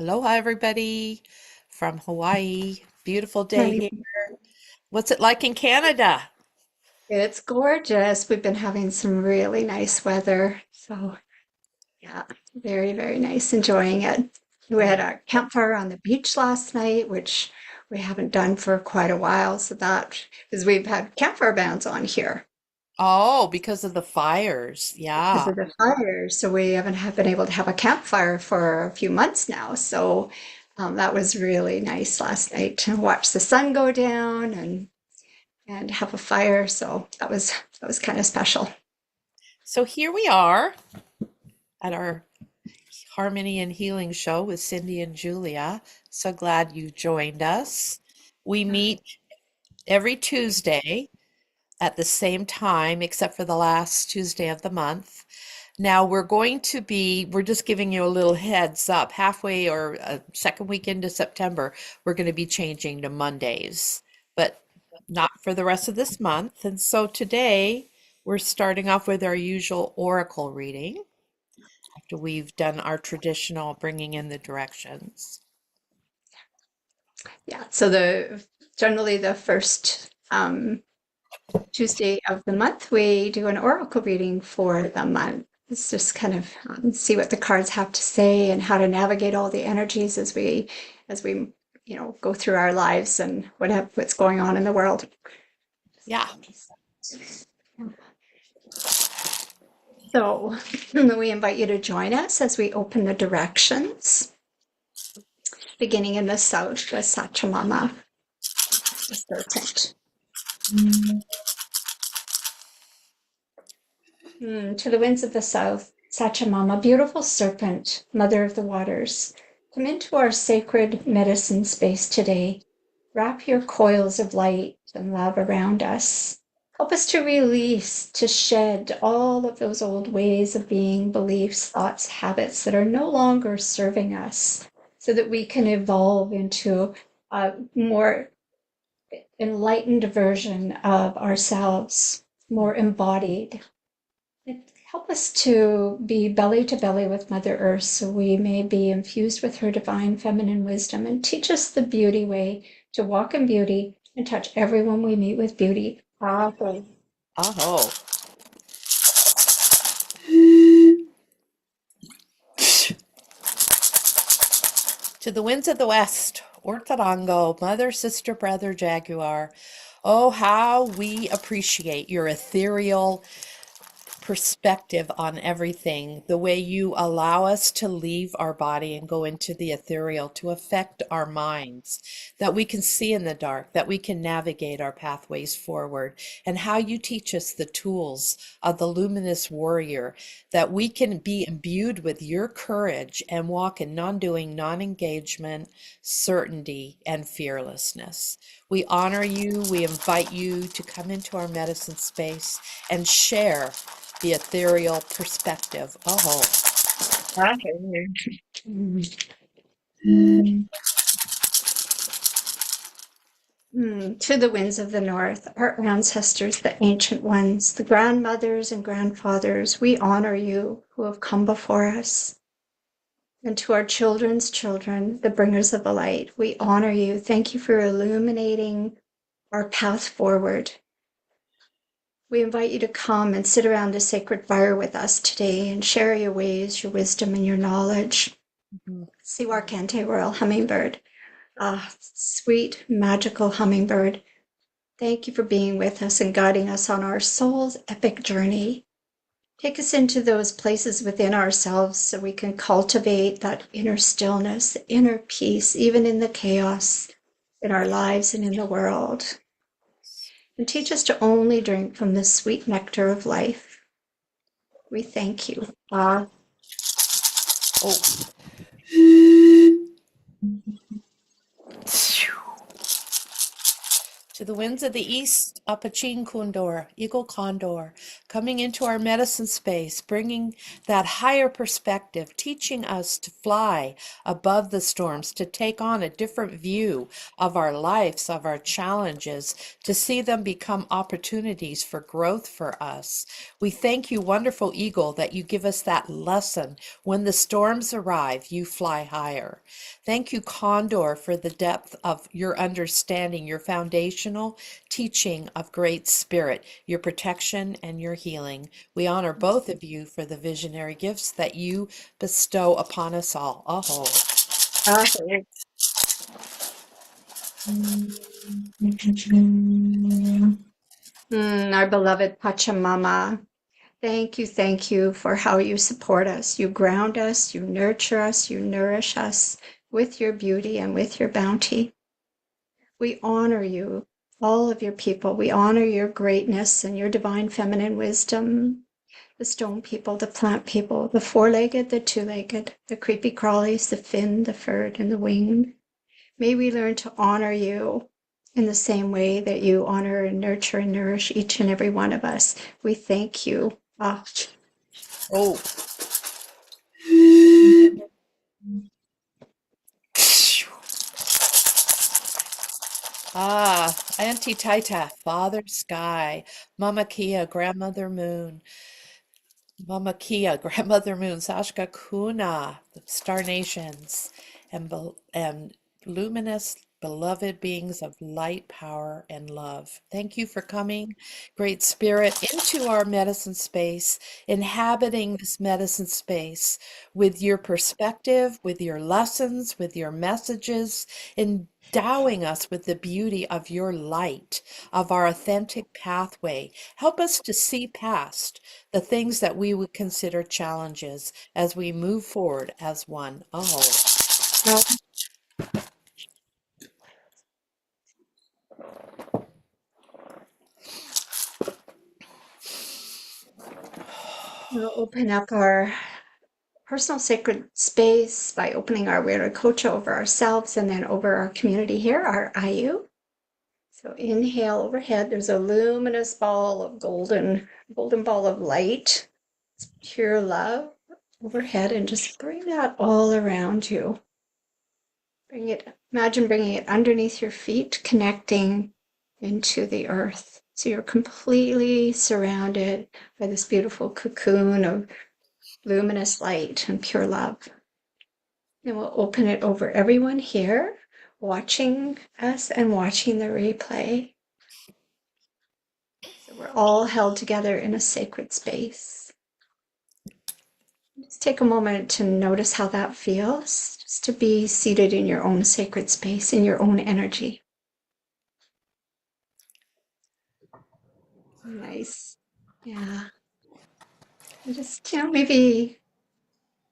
Aloha, everybody from Hawaii. Beautiful day Hi. here. What's it like in Canada? It's gorgeous. We've been having some really nice weather. So, yeah, very, very nice. Enjoying it. We had Oh, a campfire on the beach last night, which we haven't done for quite a while. So that because we've had campfire bans on here oh, because of the fires. because Yeah. of the fires. So we haven't been able to have a campfire for a few months now. So that was really nice last night to watch the sun go down and have a fire. So that was kind of special. So here we are at our Harmony and Healing show with Cindy and Julia. So glad you joined us. We meet every Tuesday at the same time, except for the last Tuesday of the month. Now we're just giving you a little heads up, halfway or a second week into September, we're going to be changing to Mondays, but not for the rest of this month. And so today we're starting off with our usual oracle reading after we've done our traditional bringing in the directions. Yeah, so the generally the first Tuesday of the month, we do an oracle reading for the month. It's just kind of see what the cards have to say and how to navigate all the energies as we go through our lives and what's going on in the world. Yeah. So we invite you to join us as we open the directions, beginning in the south with Sachamama, the serpent. To the winds of the south, Sachamama, beautiful serpent, mother of the waters, come into our sacred medicine space today. Wrap your coils of light and love around us. Help us to release, to shed all of those old ways of being, beliefs, thoughts, habits that are no longer serving us, so that we can evolve into a more enlightened version of ourselves, more embodied. Help us to be belly to belly with Mother Earth so we may be infused with her divine feminine wisdom, and teach us the beauty way to walk in beauty and touch everyone we meet with beauty. Aho. Oh. To the winds of the west, Orthorongo, mother, sister, brother, jaguar. Oh, how we appreciate your ethereal perspective on everything, the way you allow us to leave our body and go into the ethereal to affect our minds, that we can see in the dark, that we can navigate our pathways forward, and how you teach us the tools of the luminous warrior, that we can be imbued with your courage and walk in non-doing, non-engagement, certainty, and fearlessness. We honor you. We invite you to come into our medicine space and share the ethereal perspective. Oh, To the winds of the north, our ancestors, the ancient ones, the grandmothers and grandfathers, we honor you who have come before us. And to our children's children, the bringers of the light, we honor you. Thank you for illuminating our path forward. We invite you to come and sit around the sacred fire with us today and share your ways, your wisdom, and your knowledge. mhm. Siwar Royal Hummingbird, sweet, magical hummingbird. Thank you for being with us and guiding us on our soul's epic journey. Take us into those places within ourselves so we can cultivate that inner stillness, inner peace, even in the chaos in our lives and in the world. And teach us to only drink from the sweet nectar of life. We thank you. Oh. To the winds of the east, Apachin Kundor, Eagle Condor, coming into our medicine space, bringing that higher perspective, teaching us to fly above the storms, to take on a different view of our lives, of our challenges, to see them become opportunities for growth for us. We thank you, wonderful eagle, that you give us that lesson. When the storms arrive, you fly higher. Thank you, condor, for the depth of your understanding, your foundational teaching of Great Spirit, your protection and your healing. We honor both of you for the visionary gifts that you bestow upon us all. Aho. Okay. Our beloved Pachamama, thank you for how you support us. You ground us, you nurture us, you nourish us with your beauty and with your bounty. We honor you, all of your people. We honor your greatness and your divine feminine wisdom. The stone people, the plant people, the four-legged, the two-legged, the creepy crawlies, the fin, the furred, and the winged. May we learn to honor you in the same way that you honor and nurture and nourish each and every one of us. We thank you. Oh. Auntie Taita, Father Sky, Mama Kia, Grandmother Moon, Mama Kia, Grandmother Moon, Sashka Kuna, the Star Nations, and luminous, beloved beings of light, power, and love. Thank you for coming, Great Spirit, into our medicine space, inhabiting this medicine space with your perspective, with your lessons, with your messages, endowing us with the beauty of your light, of our authentic pathway. Help us to see past the things that we would consider challenges as we move forward as one. Oh. We'll open up our personal sacred space by opening our Viracocha over ourselves and then over our community here, our Ayu. So inhale overhead. There's a luminous ball of golden ball of light. It's pure love overhead, and just bring that all around you. Imagine bringing it underneath your feet, connecting into the earth. So you're completely surrounded by this beautiful cocoon of luminous light and pure love. And we'll open it over everyone here, watching us and watching the replay. So we're all held together in a sacred space. Just take a moment to notice how that feels, just to be seated in your own sacred space, in your own energy. Nice. Yeah. And just, maybe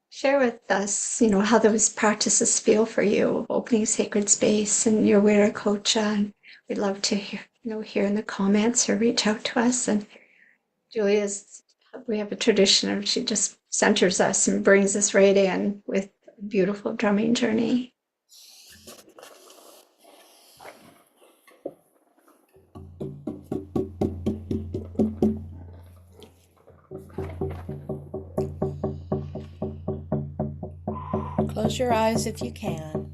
share with us, how those practices feel for you, opening sacred space and your Viracocha. And we'd love to hear in the comments or reach out to us. And we have a tradition of she just centers us and brings us right in with a beautiful drumming journey. Close your eyes if you can.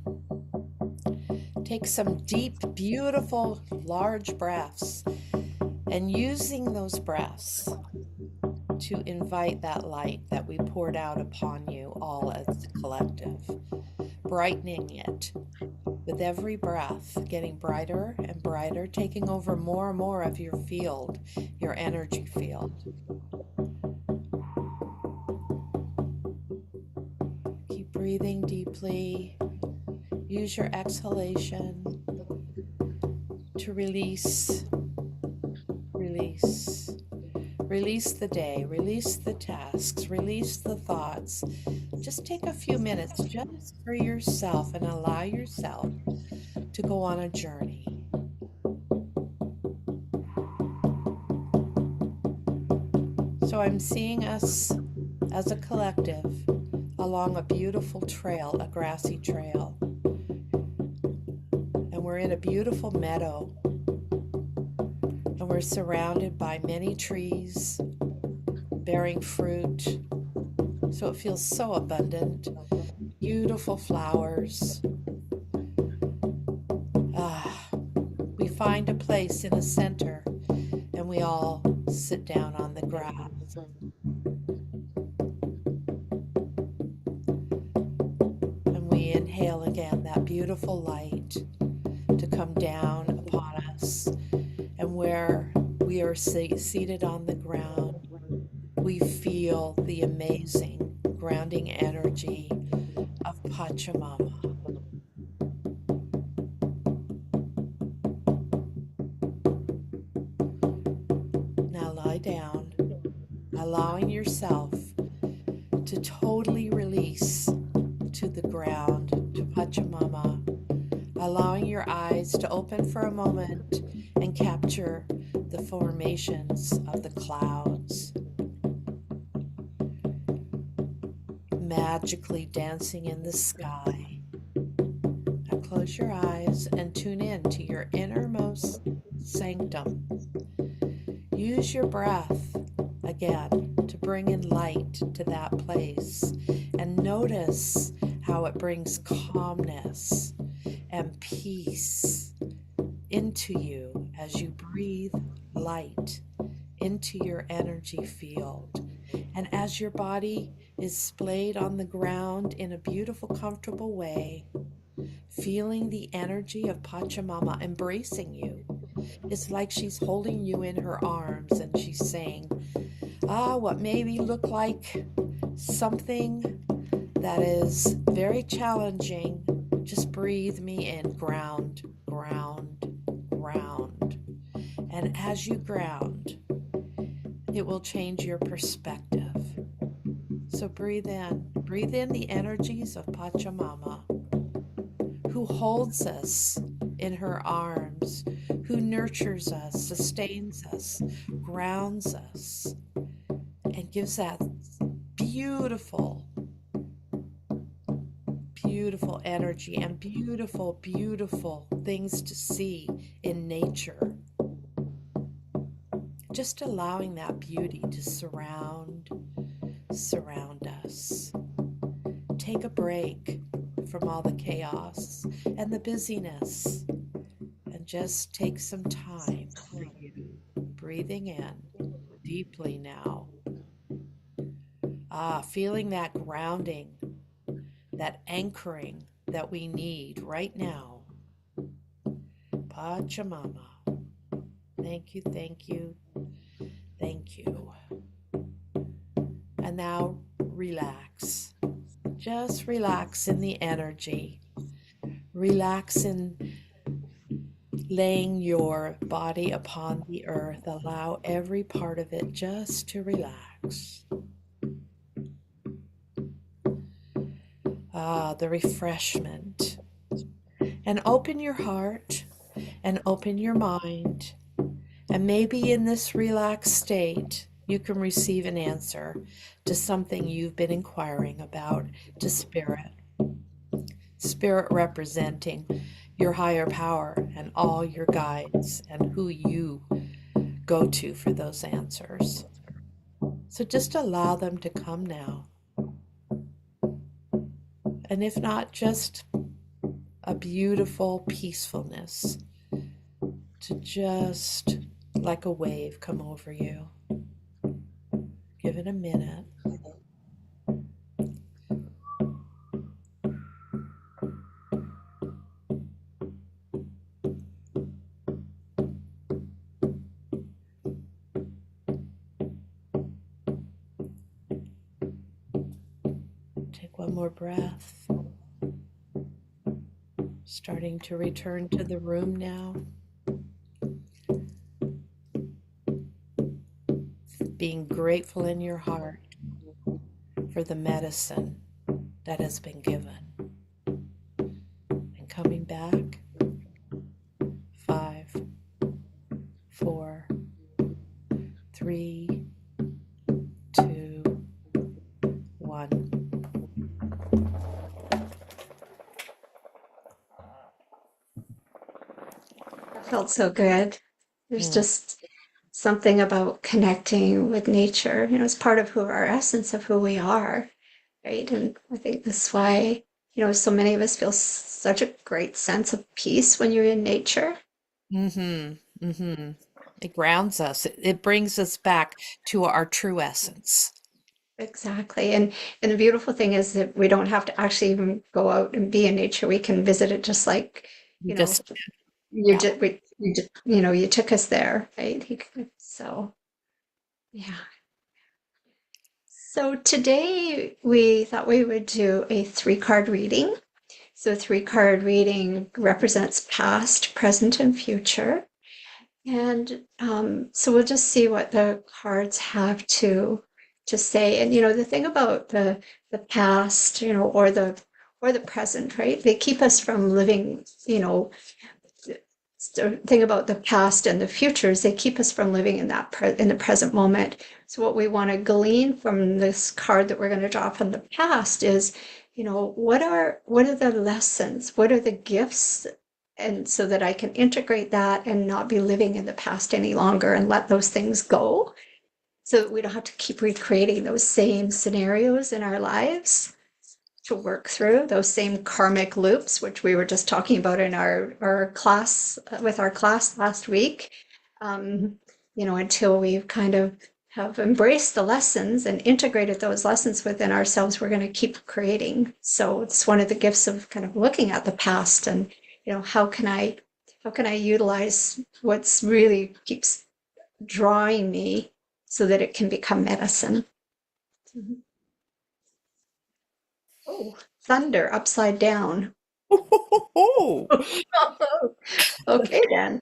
Take some deep, beautiful, large breaths, and using those breaths to invite that light that we poured out upon you all as a collective, brightening it with every breath, getting brighter and brighter, taking over more and more of your field, your energy field. Keep breathing deeply. Use your exhalation to release. Release the day, release the tasks, release the thoughts. Just take a few minutes just for yourself and allow yourself to go on a journey. So I'm seeing us as a collective along a beautiful trail, a grassy trail. And we're in a beautiful meadow. And we're surrounded by many trees, bearing fruit. So it feels so abundant. Beautiful flowers. Ah, we find a place in the center and we all sit down on the grass. And we inhale again that beautiful light to come down upon us. And where we are seated on the ground, we feel the amazing grounding energy of Pachamama. Now lie down, allowing yourself to totally release to the ground, to Pachamama, allowing your eyes to open for a moment and capture the formations of the clouds, magically dancing in the sky. Now close your eyes and tune in to your innermost sanctum. Use your breath again to bring in light to that place and notice how it brings calmness and peace into you as you breathe light into your energy field. And as your body is splayed on the ground in a beautiful, comfortable way, feeling the energy of Pachamama embracing you, it's like she's holding you in her arms and she's saying, what maybe look like something that is very challenging, just breathe me in. Ground, ground, ground. And as you ground, it will change your perspective. So breathe in the energies of Pachamama, who holds us in her arms, who nurtures us, sustains us, grounds us, and gives that beautiful, beautiful energy and beautiful, beautiful things to see in nature. Just allowing that beauty to surround us. Take a break from all the chaos and the busyness and just take some time for you, breathing in deeply now. Feeling that grounding, that anchoring that we need right now. Pachamama. Thank you, thank you, thank you. And now relax. Just relax in the energy. Relax in laying your body upon the earth. Allow every part of it just to relax. The refreshment. And open your heart and open your mind. And maybe in this relaxed state, you can receive an answer to something you've been inquiring about to Spirit. Spirit representing your higher power and all your guides and who you go to for those answers. So just allow them to come now. And if not, just a beautiful peacefulness to just like a wave come over you. Give it a minute. Take one more breath. Starting to return to the room now. Being grateful in your heart for the medicine that has been given. And coming back. 5, 4, 3, 2, 1. That felt so good. There's just something about connecting with nature. It's part of who our essence of who we are, right? And I think that's why, so many of us feel such a great sense of peace when you're in nature. Mm-hmm. Mm-hmm. It grounds us. It brings us back to our true essence. Exactly. And the beautiful thing is that we don't have to actually even go out and be in nature. We can visit it just like, We you know, just, you yeah. just you just, you took us there, right? So yeah. So today we thought we would do a three-card reading. So three-card reading represents past, present, and future. And so we'll just see what the cards have to say. And the thing about the past, or the present, right? They keep us from living, the thing about the past and the future is they keep us from living in in the present moment. So what we want to glean from this card that we're going to draw from the past is, what are the lessons? What are the gifts? And so that I can integrate that and not be living in the past any longer and let those things go so that we don't have to keep recreating those same scenarios in our lives to work through those same karmic loops, which we were just talking about in our class with our class last week. Um, until we've kind of have embraced the lessons and integrated those lessons within ourselves, we're going to keep creating. So it's one of the gifts of kind of looking at the past and, how can I utilize what's really keeps drawing me so that it can become medicine. Mhm. Oh, thunder upside down. Okay, then.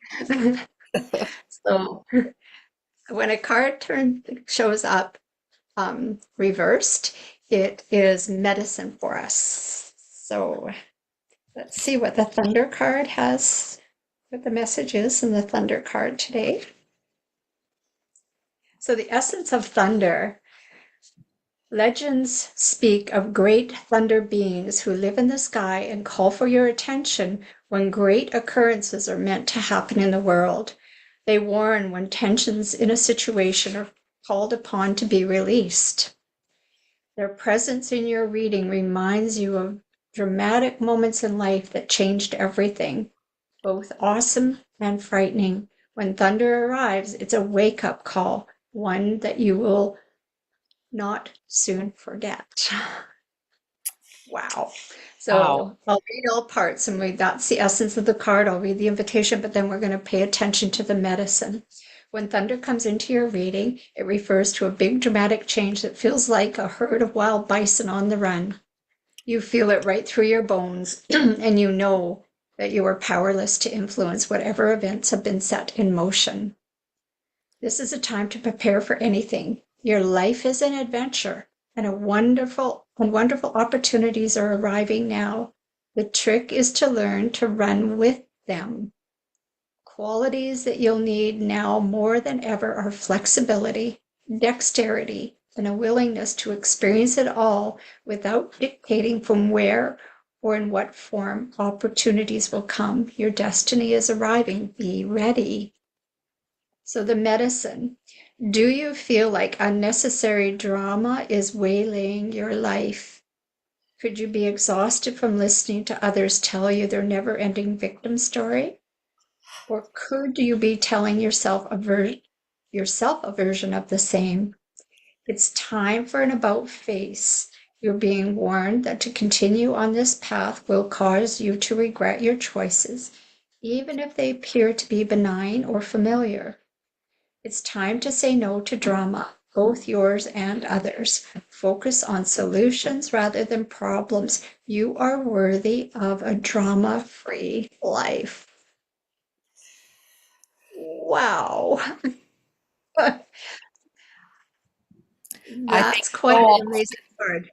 So when a card shows up reversed, it is medicine for us. So let's see what the Thunder card has, what the message is in the Thunder card today. So the essence of thunder. Legends speak of great thunder beings who live in the sky and call for your attention when great occurrences are meant to happen in the world. They warn when tensions in a situation are called upon to be released. Their presence in your reading reminds you of dramatic moments in life that changed everything, both awesome and frightening. When thunder arrives, it's a wake up call, one that you will not soon forget. Wow. Wow. So I'll read all parts and that's the essence of the card. I'll read the invitation, but then we're going to pay attention to the medicine. When thunder comes into your reading, it refers to a big dramatic change that feels like a herd of wild bison on the run. You feel it right through your bones, and you know that you are powerless to influence whatever events have been set in motion. This is a time to prepare for anything. Your life is an adventure, and wonderful opportunities are arriving now. The trick is to learn to run with them. Qualities that you'll need now more than ever are flexibility, dexterity, and a willingness to experience it all without dictating from where or in what form opportunities will come. Your destiny is arriving. Be ready. So the medicine. Do you feel like unnecessary drama is waylaying your life? Could you be exhausted from listening to others tell you their never-ending victim story? Or could you be telling yourself a version of the same? It's time for an about face. You're being warned that to continue on this path will cause you to regret your choices, even if they appear to be benign or familiar. It's time to say no to drama, both yours and others. Focus on solutions rather than problems. You are worthy of a drama-free life. Wow. I think That's quite so. an amazing card.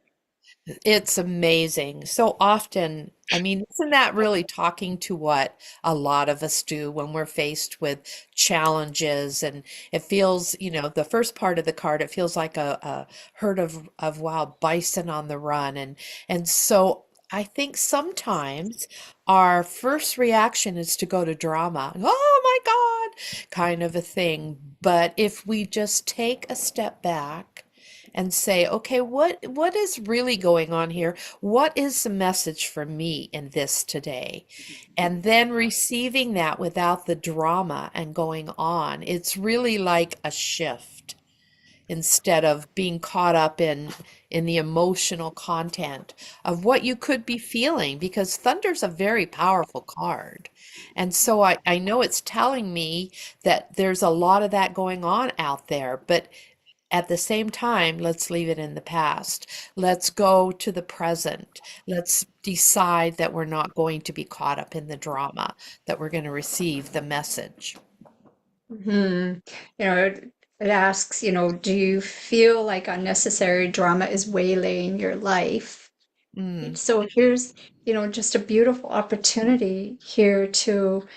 It's amazing. So often, I mean, isn't that really talking to what a lot of us do when we're faced with challenges? And it feels, the first part of the card, it feels like a herd of wild bison on the run. And so I think sometimes our first reaction is to go to drama. Oh my kind of a thing. But if we just take a step back and say, okay, what is really going on here? What is the message for me in this today? And then receiving that without the drama and going on, it's really like a shift instead of being caught up in the emotional content of what you could be feeling, because thunder's a very powerful card. And so I know it's telling me that there's a lot of that going on out there, but at the same time, let's leave it in the past. Let's go to the present. Let's decide that we're not going to be caught up in the drama, that we're going to receive the message. Hmm. You know, it asks, do you feel like unnecessary drama is waylaying your life? Mm, So here's, just a beautiful opportunity here to,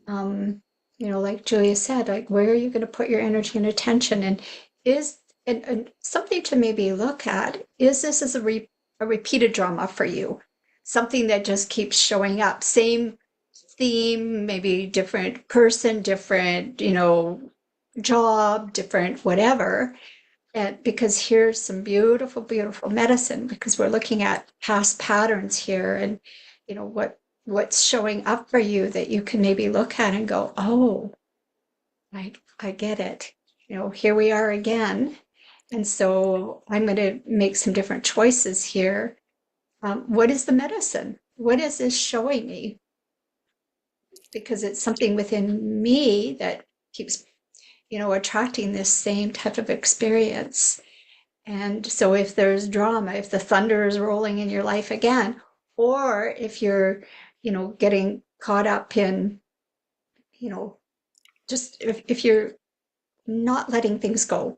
um, like Julia said, like where are you going to put your energy and attention? And is and something to maybe look at, is this as a repeated drama for you? Something that just keeps showing up, same theme, maybe different person, different, job, different whatever. And because here's some beautiful, beautiful medicine, because we're looking at past patterns here and what's showing up for you that you can maybe look at and go, oh, I get it. Here we are again. And so I'm going to make some different choices here. What is the medicine? What is this showing me? Because it's something within me that keeps, attracting this same type of experience. And so if there's drama, if the thunder is rolling in your life again, or if you're, getting caught up in, you know, just if you're not letting things go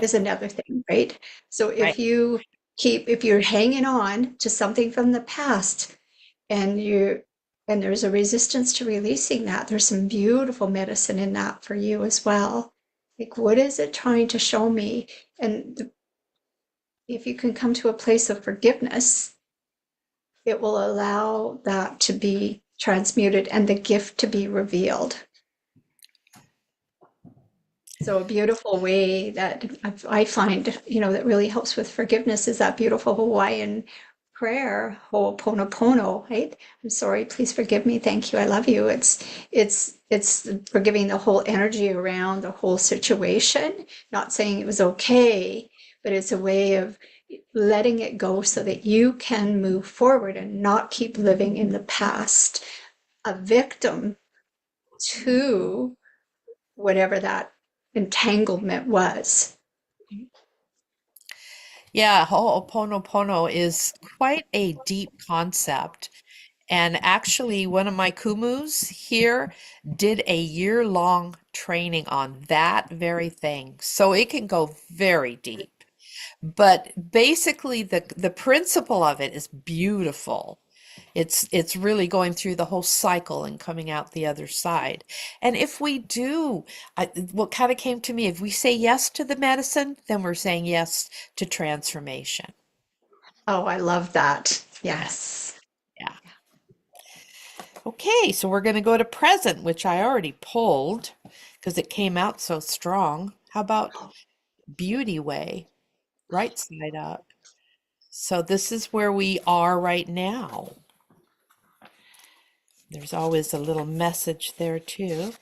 is another thing, right? So right. if you're hanging on to something from the past and there's a resistance to releasing that, there's some beautiful medicine in that for you as well. Like, what is it trying to show me? And if you can come to a place of forgiveness, it will allow that to be transmuted and the gift to be revealed. So a beautiful way that I find, that really helps with forgiveness is that beautiful Hawaiian prayer, Ho'oponopono, right? I'm sorry, please forgive me, thank you, I love you. It's forgiving the whole energy around the whole situation, not saying it was okay, but it's a way of letting it go so that you can move forward and not keep living in the past, a victim to whatever that entanglement was. Yeah, Ho'oponopono is quite a deep concept. And actually, one of my kumus here did a year-long training on that very thing. So it can go very deep. But basically the principle of it is beautiful. It's really going through the whole cycle and coming out the other side. And if we do, what kind of came to me, if we say yes to the medicine, then we're saying yes to transformation. Oh, I love that. Yes. Yeah. Okay, so we're going to go to present, which I already pulled because it came out so strong. How about beauty way, right side up? So this is where we are right now. There's always a little message there too.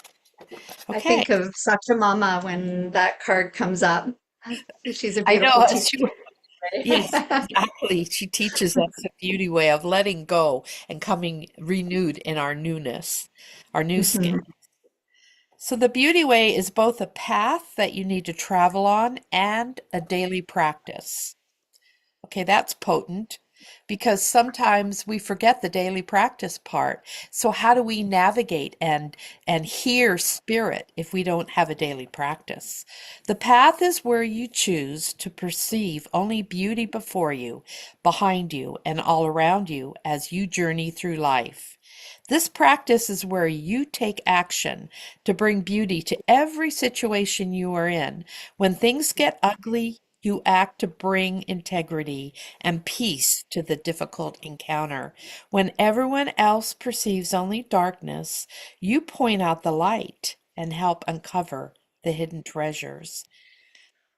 I Okay, think of Sachamama when that card comes up. She's a I beautiful know. teacher. Yes, exactly. She teaches us the beauty way of letting go and coming renewed in our newness, our new skin. Mhm. So the beauty way is both a path that you need to travel on and a daily practice. Okay, that's potent because sometimes we forget the daily practice part. So how do we navigate and hear spirit if we don't have a daily practice? The path is where you choose to perceive only beauty before you, behind you, and all around you as you journey through life. This practice is where you take action to bring beauty to every situation you are in. When things get ugly, you act to bring integrity and peace to the difficult encounter. When everyone else perceives only darkness, you point out the light and help uncover the hidden treasures.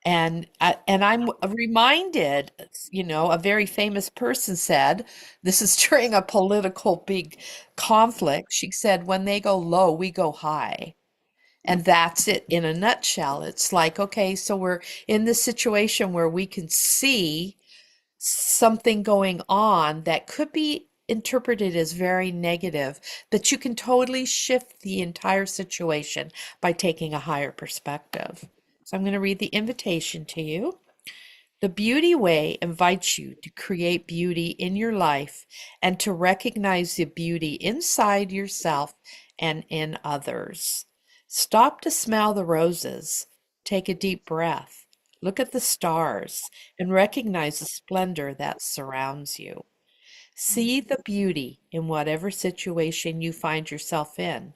And I'm reminded, a very famous person said, this is during a political big conflict. She said, when they go low, we go high. And that's it in a nutshell. It's like, okay, so we're in this situation where we can see something going on that could be interpreted as very negative, but you can totally shift the entire situation by taking a higher perspective. So I'm going to read the invitation to you. The Beauty Way invites you to create beauty in your life and to recognize the beauty inside yourself and in others. Stop to smell the roses. Take a deep breath. Look at the stars and recognize the splendor that surrounds you. See the beauty in whatever situation you find yourself in,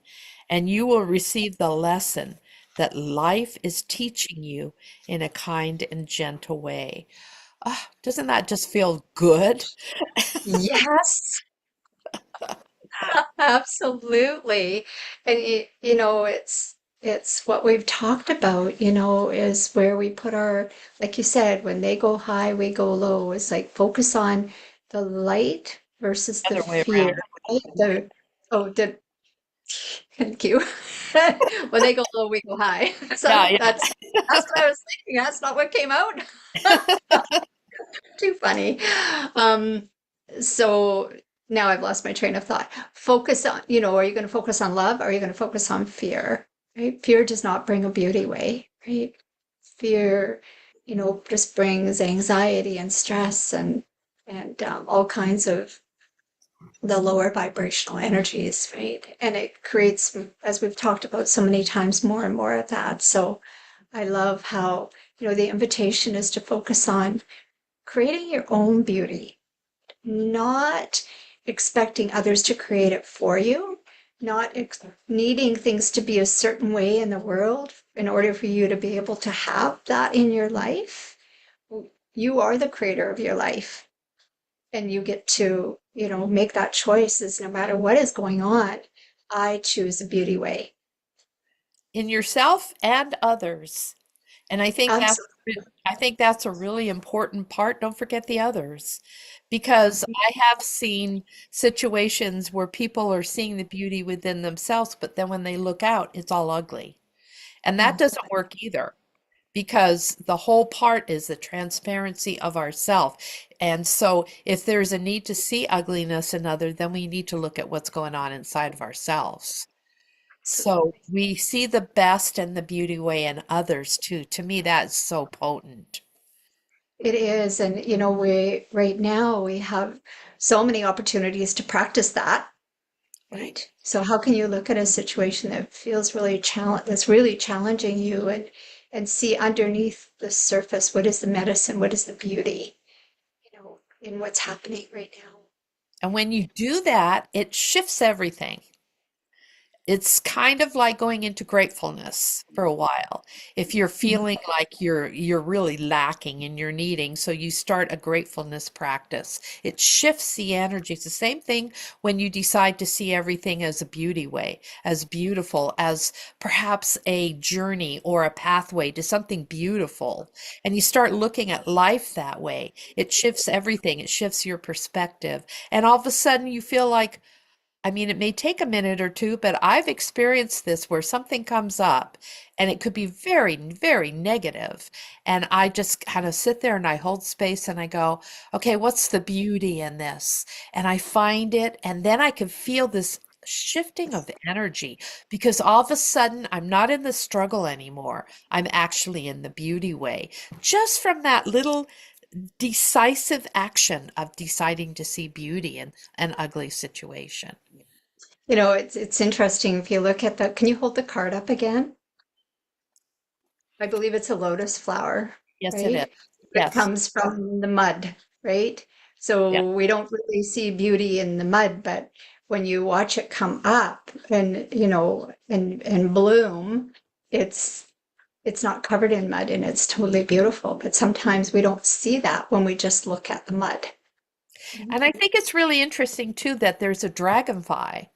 and you will receive the lesson that life is teaching you in a kind and gentle way. Ah, doesn't that just feel good? Yes, absolutely. And it's what we've talked about, is where we put our, like you said, when they go high, we go low. It's like focus on the light versus the Other way fear. around. Right? Thank you. When they go low, we go high. So Yeah, that's what I was thinking. That's not what came out. yeah. Too funny. Um, so now I've lost my train of thought. Focus on, are you going to focus on love or are you going to focus on fear? Right? Fear does not bring a beauty way, right? Fear, just brings anxiety and stress and all kinds of the lower vibrational energies, right? And it creates, as we've talked about so many times, more and more of that. So I love how, the invitation is to focus on creating your own beauty, not expecting others to create it for you, not needing things to be a certain way in the world in order for you to be able to have that in your life. You are the creator of your life, and you get to, make that choice is no matter what is going on, I choose the beauty way. In yourself and others. And Absolutely. I think that's a really important part. Don't forget the others, because I have seen situations where people are seeing the beauty within themselves, but then when they look out, it's all ugly. And that doesn't work either, because the whole part is the transparency of ourself. And so if there's a need to see ugliness in other, then we need to look at what's going on inside of ourselves. So Absolutely. we see the best and the beauty way in others too. To me, that's so potent. It is. And, right now we have so many opportunities to practice that, Right. right? So how can you look at a situation that feels really that's really challenging you and see underneath the surface, what is the medicine, what is the beauty, in what's happening right now? And when you do that, it shifts everything. It's kind of like going into gratefulness for a while. If you're feeling like you're really lacking and you're needing, so you start a gratefulness practice. It shifts the energy. It's the same thing when you decide to see everything as a beauty way, as beautiful, as perhaps a journey or a pathway to something beautiful. And you start looking at life that way. It shifts everything. It shifts your perspective. And all of a sudden you feel like, I mean, it may take a minute or two, but I've experienced this where something comes up and it could be very, very negative. And I just kind of sit there and I hold space and I go, okay, what's the beauty in this? And I find it, and then I can feel this shifting of energy because all of a sudden I'm not in the struggle anymore. I'm actually in the beauty way. Just from that little decisive action of deciding to see beauty in an ugly situation. It's interesting if you look at the, can you hold the card up again? I believe it's a lotus flower, Yes, it is. right? It Yes. comes from the mud, right? Yeah. So we don't really see beauty in the mud, but when you watch it come up and bloom, it's it's not covered in mud and it's totally beautiful. But sometimes we don't see that when we just look at the mud. And I think it's really interesting too that there's a dragonfly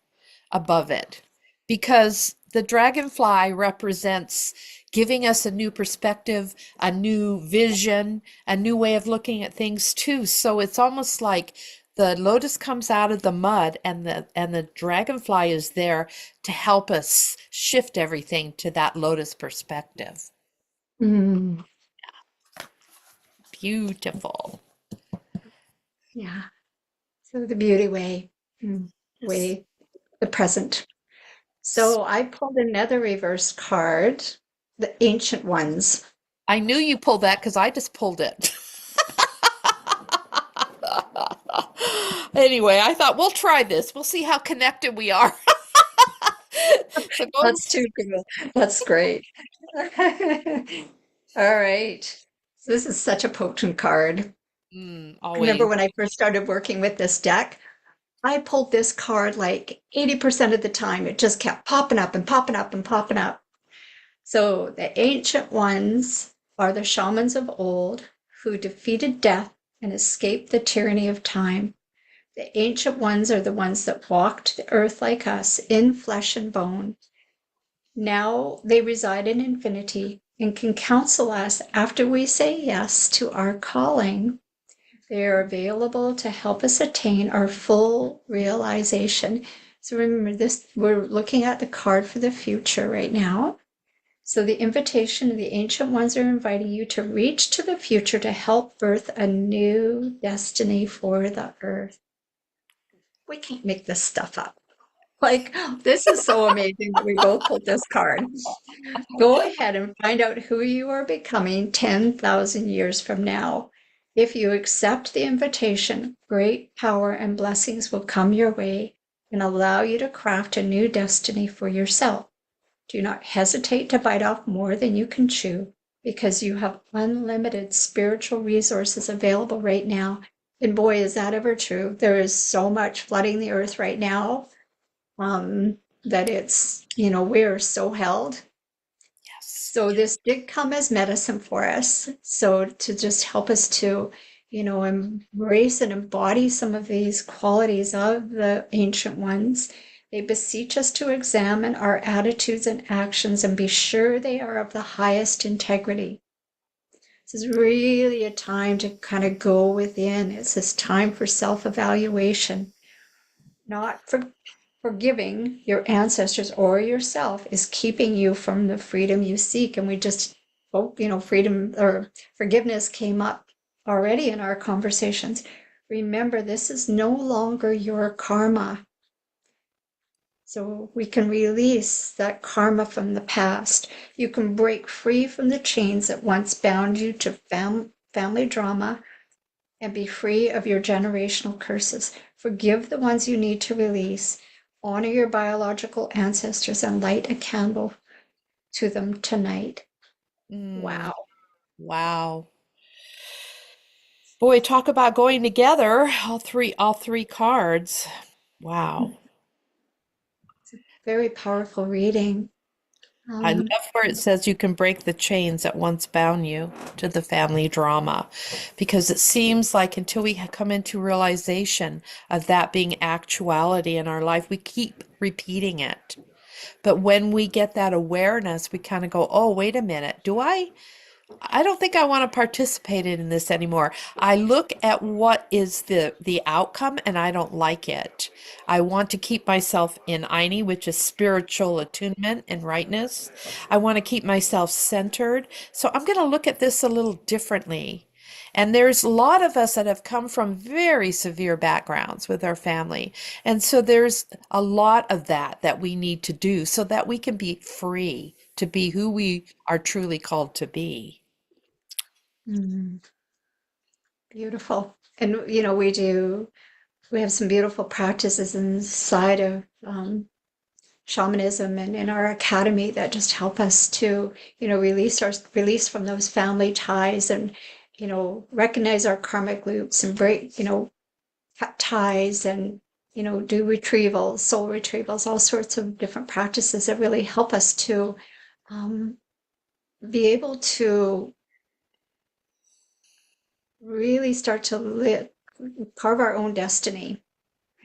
above it because the dragonfly represents giving us a new perspective, a new vision, a new way of looking at things too. So it's almost like the lotus comes out of the mud and the dragonfly is there to help us shift everything to that lotus perspective. Mm, Beautiful. yeah. So the beauty way, Yes. way, the present. So I pulled another reverse card, the Ancient Ones. I knew you pulled that because I just pulled it. Anyway, I thought we'll try this. We'll see how connected we are. So go. That's too cool. That's great. All right. So this is such a potent card. I remember Always. when I first started working with this deck, I pulled this card like 80% of the time. It just kept popping up and popping up and popping up. So the ancient ones are the shamans of old who defeated death and escaped the tyranny of time. The ancient ones are the ones that walked the earth like us in flesh and bone. Now they reside in infinity and can counsel us after we say yes to our calling. They are available to help us attain our full realization. So remember this, we're looking at the card for the future right now. So the invitation of the ancient ones are inviting you to reach to the future to help birth a new destiny for the earth. We can't make this stuff up. Like, this is so amazing that we both pulled this card. Go ahead and find out who you are becoming 10,000 years from now. If you accept the invitation, great power and blessings will come your way and allow you to craft a new destiny for yourself. Do not hesitate to bite off more than you can chew because you have unlimited spiritual resources available right now. And boy, is that ever true. There is so much flooding the earth right now, that it's, we're so held. Yes. So this did come as medicine for us. So to just help us to, embrace and embody some of these qualities of the ancient ones. They beseech us to examine our attitudes and actions and be sure they are of the highest integrity. This is really a time to kind of go within. It's this time for self-evaluation, not for forgiving your ancestors or yourself is keeping you from the freedom you seek. And we just hope, freedom or forgiveness came up already in our conversations. Remember, this is no longer your karma. So we can release that karma from the past. You can break free from the chains that once bound you to family drama and be free of your generational curses. Forgive the ones you need to release. Honor your biological ancestors and light a candle to them tonight. Mm, Wow. wow. Boy, talk about going together. All three cards. Wow. Very powerful reading. I love Um, where it says you can break the chains that once bound you to the family drama, because it seems like until we come into realization of that being actuality in our life, we keep repeating it. But when we get that awareness, we kind of go, oh, wait a minute. I don't think I want to participate in this anymore. I look at what is the outcome and I don't like it. I want to keep myself in Aini, which is spiritual attunement and rightness. I want to keep myself centered. So I'm going to look at this a little differently. And there's a lot of us that have come from very severe backgrounds with our family. And so there's a lot of that we need to do so that we can be free to be who we are truly called to be. mm, beautiful. And, we have some beautiful practices inside of shamanism and in our academy that just help us to release from those family ties and recognize our karmic loops and break cut ties and do retrievals, soul retrievals, all sorts of different practices that really help us to um, be able to really start to carve our own destiny,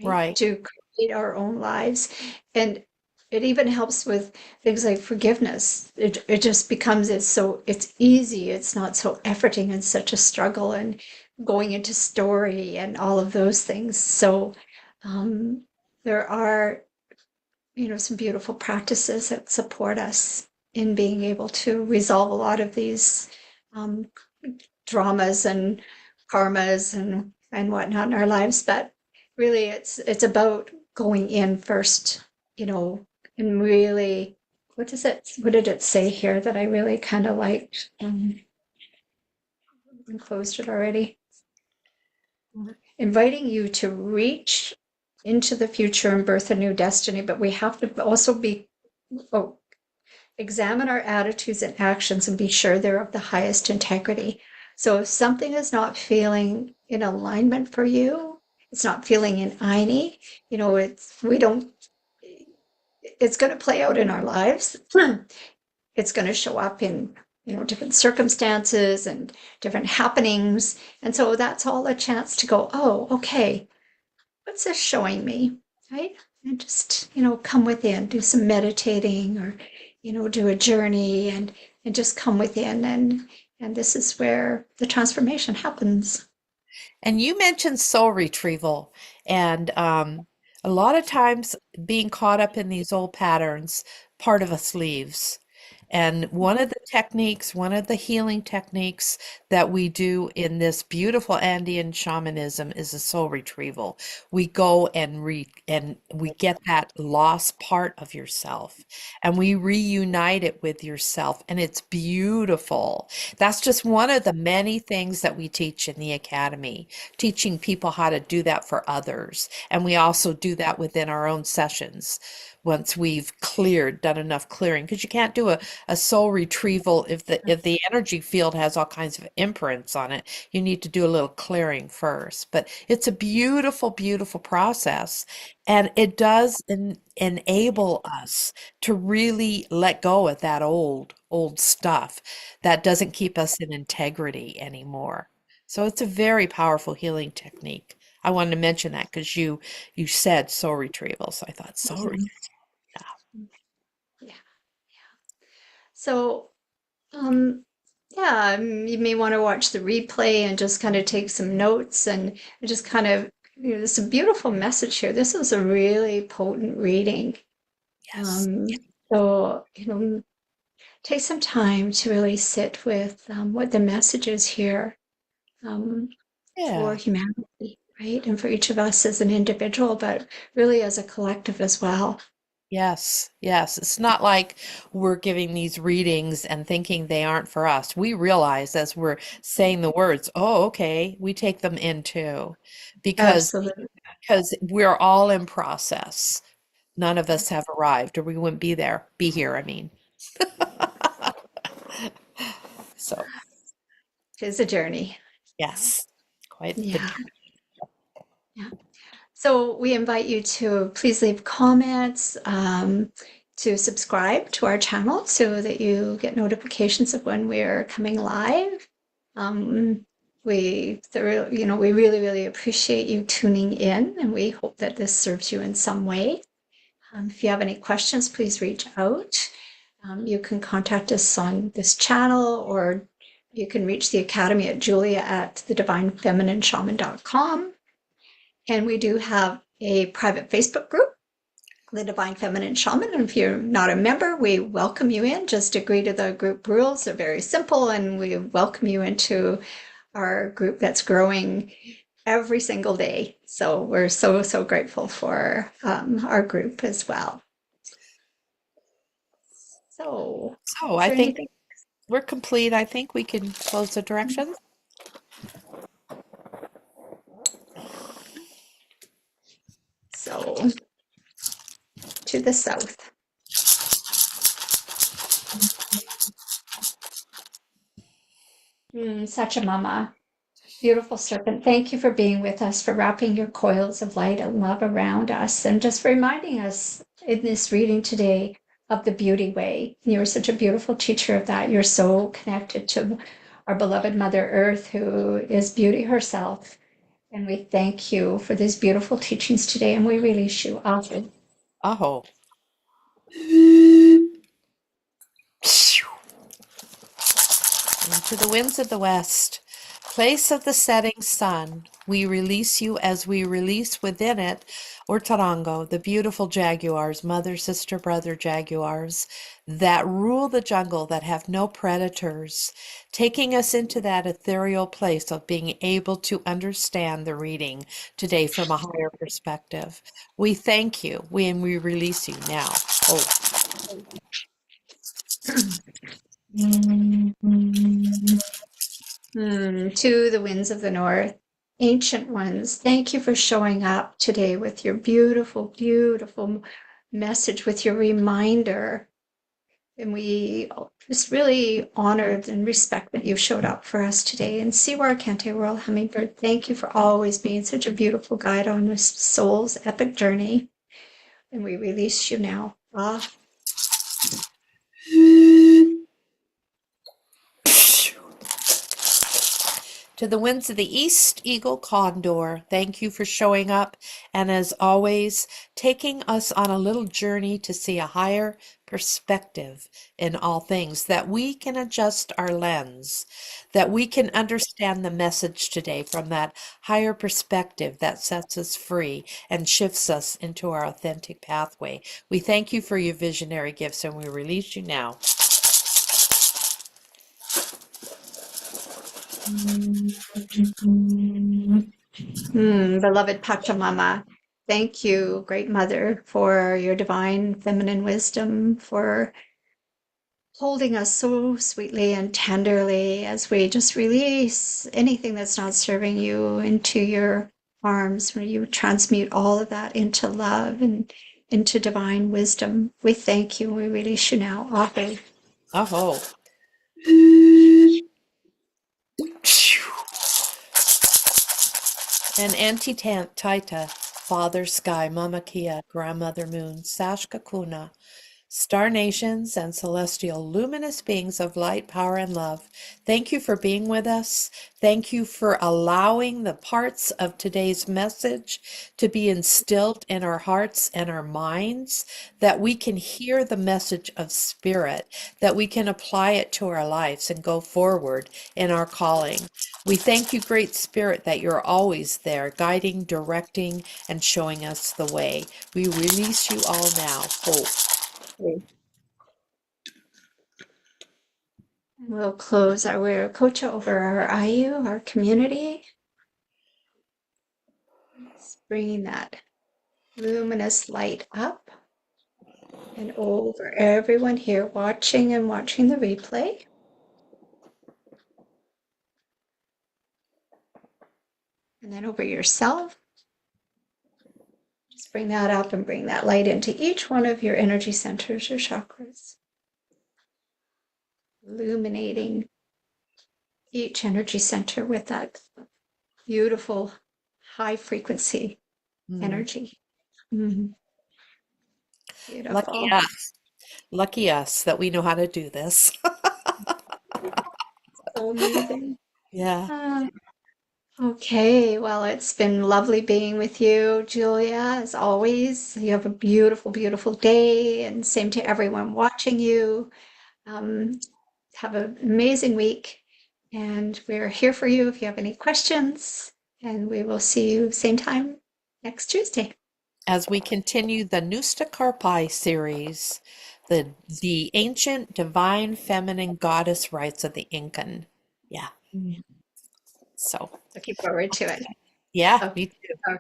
right? Right. To create our own lives. And it even helps with things like forgiveness. It just becomes it's easy. It's not so efforting and such a struggle and going into story and all of those things. So um, there are, some beautiful practices that support us in being able to resolve a lot of these um, dramas and karmas and whatnot in our lives. But really, it's about going in first, and really, what did it say here that I really kind of liked? I closed it already. Inviting you to reach into the future and birth a new destiny, but we have to also examine our attitudes and actions and be sure they're of the highest integrity. So if something is not feeling in alignment for you, it's not feeling in Ini, it's going to play out in our lives. It's going to show up in, different circumstances and different happenings. And so that's all a chance to go, oh, okay, what's this showing me? Right? And just, come within, do some meditating or, do a journey and just come within and this is where the transformation happens. And you mentioned soul retrieval, and a lot of times being caught up in these old patterns, part of us leaves. And one of the techniques, one of the healing techniques that we do in this beautiful Andean shamanism is a soul retrieval. We go and we get that lost part of yourself and we reunite it with yourself, and it's beautiful. That's just one of the many things that we teach in the academy, teaching people how to do that for others. And we also do that within our own sessions once we've done enough clearing, because you can't do a soul retrieval if the energy field has all kinds of imprints on it. You need to do a little clearing first. But it's a beautiful, beautiful process, and it does enable us to really let go of that old stuff that doesn't keep us in integrity anymore. So it's a very powerful healing technique. I wanted to mention that because you said soul retrieval, so I thought soul retrieval. Mhm. Yeah. So, um, yeah, you may want to watch the replay and just kind of take some notes and just kind of, there's some beautiful message here. This is a really potent reading. Yes. So, take some time to really sit with what the message is here um, for Yeah. humanity, right? And for each of us as an individual, but really as a collective as well. Yes. Yes. It's not like we're giving these readings and thinking they aren't for us. We realize as we're saying the words, oh, okay, we take them in too, because Absolutely. because we're all in process. None of us have arrived, or we wouldn't be here, I mean. So, It is a journey. yes, quite the Yeah. Yeah. So we invite you to please leave comments, to subscribe to our channel so that you get notifications of when we're coming live. Um, we really, really appreciate you tuning in, and we hope that this serves you in some way. If you have any questions, please reach out. You can contact us on this channel, or you can reach the Academy at Julia at thedivinefeminineshaman.com. And we do have a private Facebook group, The Divine Feminine Shaman. And if you're not a member, we welcome you in. Just agree to the group rules. They're very simple, and we welcome you into our group that's growing every single day. So we're so, so grateful for our group as well. So, So is I there think anything? we're complete. I think we can close the directions. So, to the south. Sachamama, beautiful serpent, thank you for being with us, for wrapping your coils of light and love around us, and just reminding us in this reading today of the beauty way. You're such a beautiful teacher of that. You're so connected to our beloved Mother Earth, who is beauty herself. And we thank you for these beautiful teachings today, and we release you. Aho. Aho. And to the winds of the west, place of the setting sun, we release you as we release within it Ortorongo, the beautiful jaguars, mother, sister, brother jaguars that rule the jungle, that have no predators, taking us into that ethereal place of being able to understand the reading today from a higher perspective. We thank you and we release you now. Oh, To the winds of the north, ancient ones, thank you for showing up today with your beautiful, beautiful message, with your reminder. And we just really honored and respect that you showed up for us today. And Siwa Kente World Hummingbird, thank you for always being such a beautiful guide on this soul's epic journey. And we release you now. Ah. to the winds of the east, eagle condor, thank you for showing up and, as always, taking us on a little journey to see a higher perspective in all things, that we can adjust our lens, that we can understand the message today from that higher perspective that sets us free and shifts us into our authentic pathway. We thank you for your visionary gifts and we release you now. Beloved Pachamama, thank you, Great Mother, for your divine feminine wisdom, for holding us so sweetly and tenderly as we just release anything that's not serving you into your arms, where you transmute all of that into love and into divine wisdom. We thank you. We release you now. Aho. Aho. And Auntie Taita, Father Sky, Mama Kia, Grandmother Moon, Sashka Kuna, Star nations and celestial luminous beings of light, power, and love, thank you for being with us. Thank you for allowing the parts of today's message to be instilled in our hearts and our minds, that we can hear the message of spirit, that we can apply it to our lives and go forward in our calling. We thank you, Great Spirit, that you're always there, guiding, directing, and showing us the way. We release you all now. Hope. We'll close our Viracocha over our Ayu, our community. It's bringing that luminous light up and over everyone here watching and watching the replay. And then over yourself. Just bring that up and bring that light into each one of your energy centers or chakras, illuminating each energy center with that beautiful high frequency energy. Mm-hmm. Beautiful. Lucky us. Lucky us that we know how to do this. So amazing. Yeah. Okay, well, it's been lovely being with you, Julia, as always. You have a beautiful, beautiful day, and same to everyone watching you. Have an amazing week, and we're here for you if you have any questions, and we will see you same time next Tuesday. As we continue the Nusta Carpi series, the ancient divine feminine goddess rites of the Incan. Yeah. So, Looking forward to it. yeah, Okay. me too. Okay.